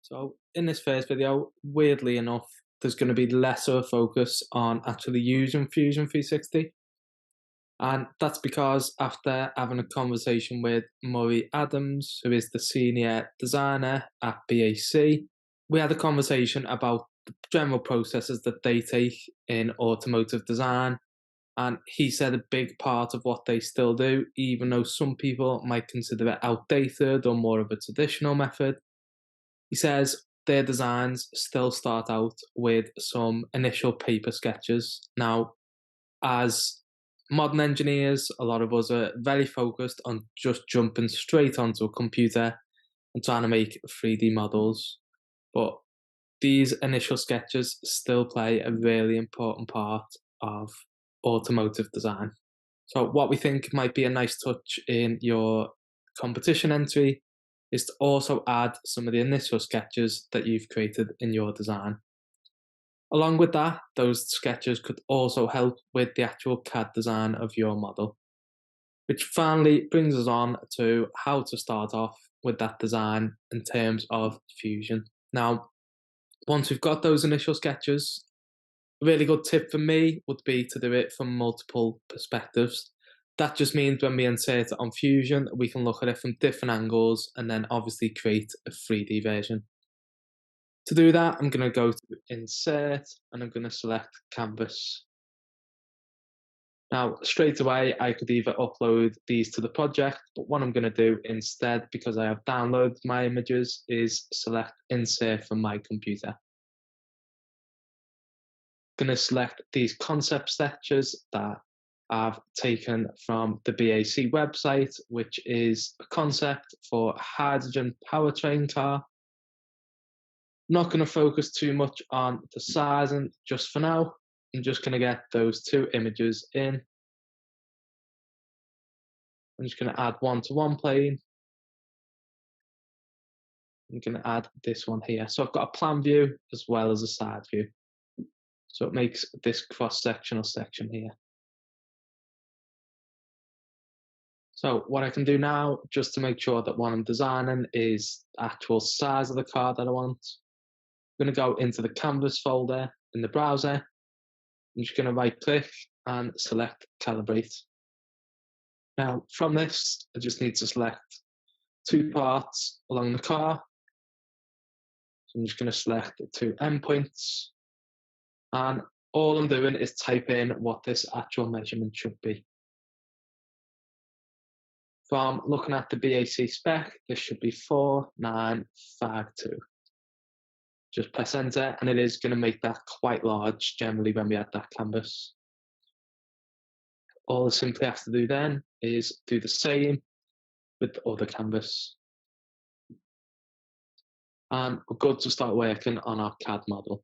So in this first video, weirdly enough, there's going to be less of a focus on actually using Fusion 360. And that's because after having a conversation with Murray Adams, who is the senior designer at BAC, we had a conversation about the general processes that they take in automotive design. And he said a big part of what they still do, even though some people might consider it outdated or more of a traditional method, he says their designs still start out with some initial paper sketches. Now, as modern engineers, a lot of us are very focused on just jumping straight onto a computer and trying to make 3D models. But these initial sketches still play a really important part of automotive design. So, what we think might be a nice touch in your competition entry is to also add some of the initial sketches that you've created in your design. Along with that, those sketches could also help with the actual CAD design of your model, which finally brings us on to how to start off with that design in terms of Fusion. Now, once we've got those initial sketches, a really good tip for me would be to do it from multiple perspectives. That just means when we insert it on Fusion, we can look at it from different angles and then obviously create a 3D version. To do that, I'm going to go to Insert and I'm going to select Canvas. Now, straight away, I could either upload these to the project, but what I'm going to do instead, because I have downloaded my images, is select Insert from my computer. Going to select these concept sketches that I've taken from the BAC website, which is a concept for a hydrogen powertrain car. Not going to focus too much on the sizing just for now. I'm just going to get those two images in. I'm just going to add one-to-one plane. I'm going to add this one here. So I've got a plan view as well as a side view. So it makes this cross-sectional section here. So what I can do now, just to make sure that what I'm designing is the actual size of the car that I want, I'm going to go into the Canvas folder in the browser. I'm just going to right-click and select Calibrate. Now, from this, I just need to select two parts along the car. So I'm just going to select the two endpoints. And all I'm doing is type in what this actual measurement should be. From looking at the BAC spec, this should be 4952. Just press enter, and it is going to make that quite large generally when we add that canvas. All I simply have to do then is do the same with the other canvas. And we're good to start working on our CAD model.